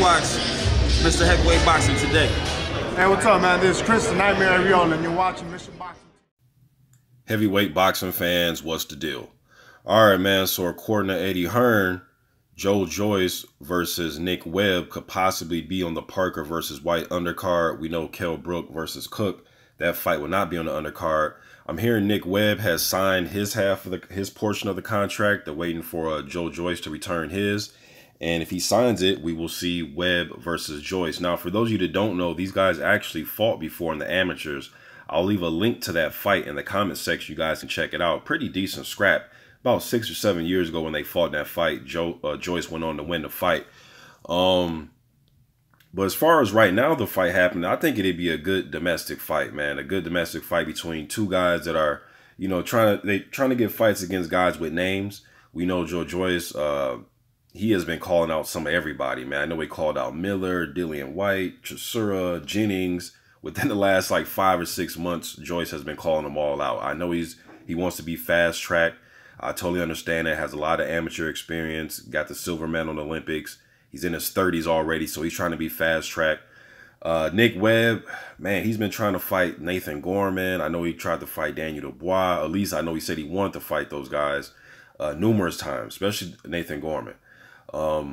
watch Mr. Heavyweight Boxing today. Hey, what's up, man? This is Chris, the Nightmare Ariel, and you're watching Mission Boxing. Heavyweight boxing fans, what's the deal? All right, man. So according to Eddie Hearn, Joyce versus Nick Webb could possibly be on the Parker versus Whyte undercard. We know Kell Brook versus Cook. That fight will not be on the undercard. I'm hearing Nick Webb has signed his half of his portion of the contract. They're waiting for Joyce to return his. And if he signs it, we will see Webb versus Joyce. Now, for those of you that don't know, these guys actually fought before in the amateurs. I'll leave a link to that fight in the comment section. You guys can check it out. Pretty decent scrap. About 6 or 7 years ago when they fought that fight, Joyce went on to win the fight. But as far as right now the fight happening, I think it'd be a good domestic fight, man. A good domestic fight between two guys that are, you know, trying to get fights against guys with names. We know Joyce, he has been calling out some of everybody, man. I know he called out Miller, Dillian Whyte, Chisora, Jennings. Within the last like 5 or 6 months, Joyce has been calling them all out. I know he wants to be fast track. I totally understand that. Has a lot of amateur experience. Got the silver medal in the Olympics. He's in his 30s already, so he's trying to be fast track. Nick Webb, man, he's been trying to fight Nathan Gorman. I know he tried to fight Daniel Dubois. At least I know he said he wanted to fight those guys numerous times, especially Nathan Gorman. But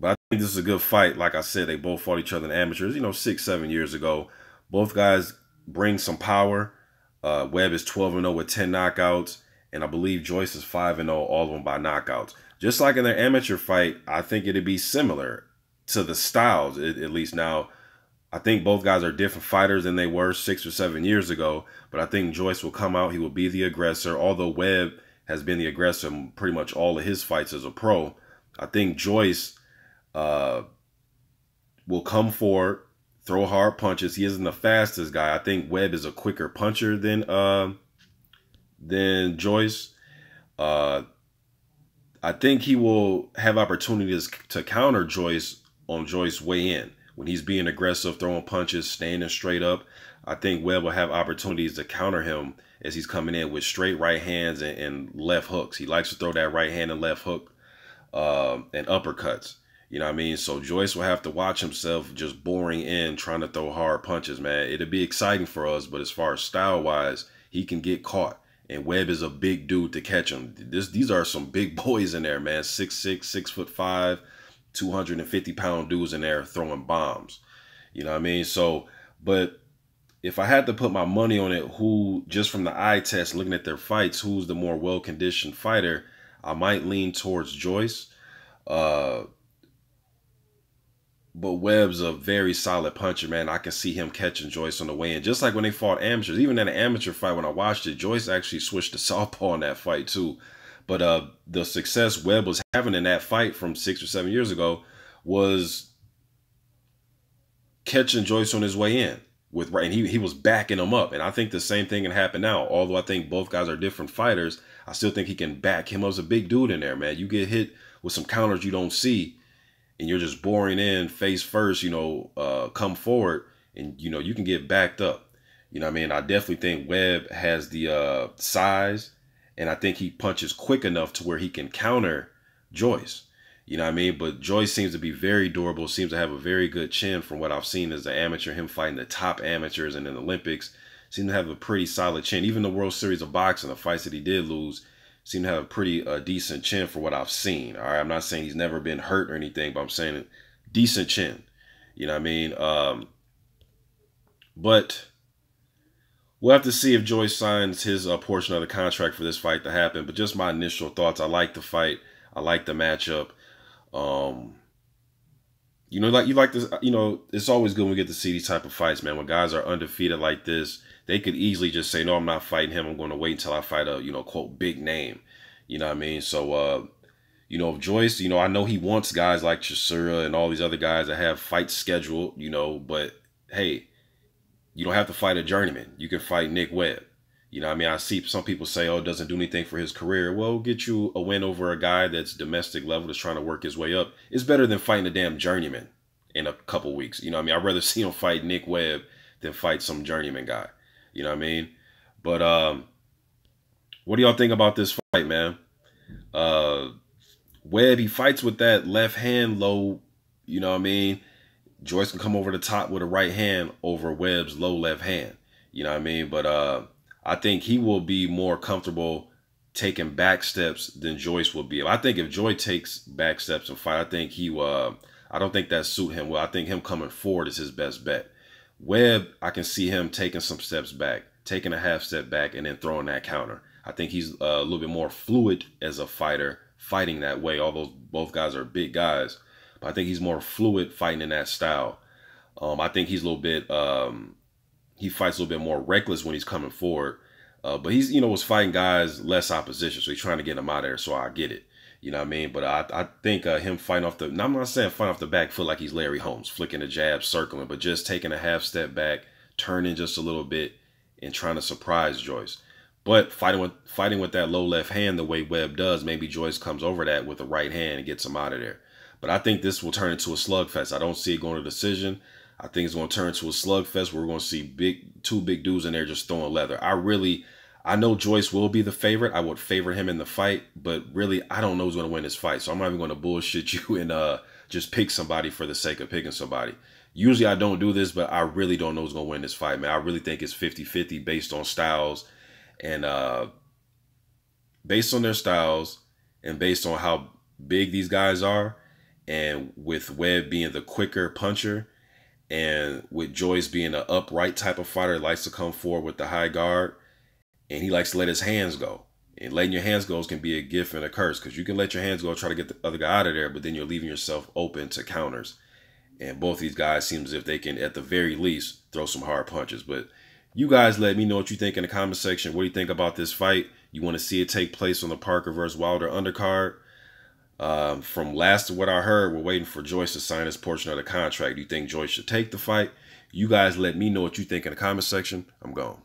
I think this is a good fight. Like I said, they both fought each other in amateurs, you know, 6, 7 years ago. Both guys bring some power. Webb is 12-0 with 10 knockouts. And I believe Joyce is 5-0, all of them by knockouts. Just like in their amateur fight, I think it'd be similar to the styles, at least. Now, I think both guys are different fighters than they were 6 or 7 years ago. But I think Joyce will come out. He will be the aggressor. Although Webb has been the aggressor in pretty much all of his fights as a pro, I think Joyce will come forward, throw hard punches. He isn't the fastest guy. I think Webb is a quicker puncher than Joyce. I think he will have opportunities to counter Joyce on Joyce's way in. When he's being aggressive, throwing punches, standing straight up, I think Webb will have opportunities to counter him as he's coming in with straight right hands and left hooks. He likes to throw that right hand and left hook and uppercuts. You know what I mean? So Joyce will have to watch himself just boring in, trying to throw hard punches, man. It'll be exciting for us, but as far as style-wise, he can get caught. And Webb is a big dude to catch him. These are some big boys in there, man. 6'6", 6'5", 250-pound dudes in there throwing bombs. You know what I mean? So, but if I had to put my money on it, who, just from the eye test, looking at their fights, who's the more well-conditioned fighter, I might lean towards Joyce. But Webb's a very solid puncher, man. I can see him catching Joyce on the way in. Just like when they fought amateurs. Even in an amateur fight, when I watched it, Joyce actually switched to southpaw in that fight too. But the success Webb was having in that fight from 6 or 7 years ago was catching Joyce on his way in. And he was backing him up. And I think the same thing can happen now. Although I think both guys are different fighters, I still think he can back him up. As a big dude in there, man. You get hit with some counters you don't see, and you're just boring in face first, you know, come forward, and, you know, you can get backed up. You know what I mean? I definitely think Webb has the size, and I think he punches quick enough to where he can counter Joyce. You know what I mean? But Joyce seems to be very durable, seems to have a very good chin from what I've seen as an amateur, him fighting the top amateurs and in the Olympics. Seems to have a pretty solid chin. Even the World Series of Boxing, the fights that he did lose, seem to have a pretty decent chin for what I've seen. All right, I'm not saying he's never been hurt or anything, but I'm saying a decent chin. You know what I mean? But we'll have to see if Joyce signs his portion of the contract for this fight to happen. But just my initial thoughts, I like the fight. I like the matchup. You know, like you like this. You know, it's always good when we get to see these type of fights, man. When guys are undefeated like this, they could easily just say, no, I'm not fighting him. I'm going to wait until I fight a, you know, quote, big name. You know what I mean? So, you know, if Joyce, you know, I know he wants guys like Chisora and all these other guys that have fights scheduled, you know, but hey, you don't have to fight a journeyman. You can fight Nick Webb. You know what I mean? I see some people say, oh, it doesn't do anything for his career. Well, get you a win over a guy that's domestic level, that's trying to work his way up. It's better than fighting a damn journeyman in a couple weeks. You know what I mean? I'd rather see him fight Nick Webb than fight some journeyman guy. You know what I mean? But what do y'all think about this fight, man? Webb, he fights with that left hand low, you know what I mean? Joyce can come over the top with a right hand over Webb's low left hand. You know what I mean? But I think he will be more comfortable taking back steps than Joyce will be. I think if Joy takes back steps and fight, I think he will. I don't think that suit him well. I think him coming forward is his best bet. Webb, I can see him taking some steps back, taking a half step back, and then throwing that counter. I think he's a little bit more fluid as a fighter, fighting that way. Although both guys are big guys, but I think he's more fluid fighting in that style. I think he's a little bit. He fights a little bit more reckless when he's coming forward. But he's, was fighting guys less opposition, so he's trying to get him out of there. So I get it. You know what I mean? But I think him fighting off the, now I'm not saying fighting off the back foot like he's Larry Holmes, flicking a jab, circling, but just taking a half step back, turning just a little bit, and trying to surprise Joyce. But fighting with that low left hand the way Webb does, maybe Joyce comes over that with the right hand and gets him out of there. But I think this will turn into a slugfest. I don't see it going to decision. I think it's going to turn into a slugfest where we're going to see two big dudes in there just throwing leather. I know Joyce will be the favorite. I would favor him in the fight, but really, I don't know who's going to win this fight. So I'm not even going to bullshit you and just pick somebody for the sake of picking somebody. Usually I don't do this, but I really don't know who's going to win this fight, man. I really think it's 50-50 based on styles and based on their styles and based on how big these guys are. And with Webb being the quicker puncher and with Joyce being an upright type of fighter, likes to come forward with the high guard. And he likes to let his hands go. And letting your hands go can be a gift and a curse, because you can let your hands go, try to get the other guy out of there, but then you're leaving yourself open to counters. And both these guys seem as if they can, at the very least, throw some hard punches. But you guys let me know what you think in the comment section. What do you think about this fight? You want to see it take place on the Parker versus Wilder undercard? From last to what I heard, we're waiting for Joyce to sign his portion of the contract. Do you think Joyce should take the fight? You guys let me know what you think in the comment section. I'm gone.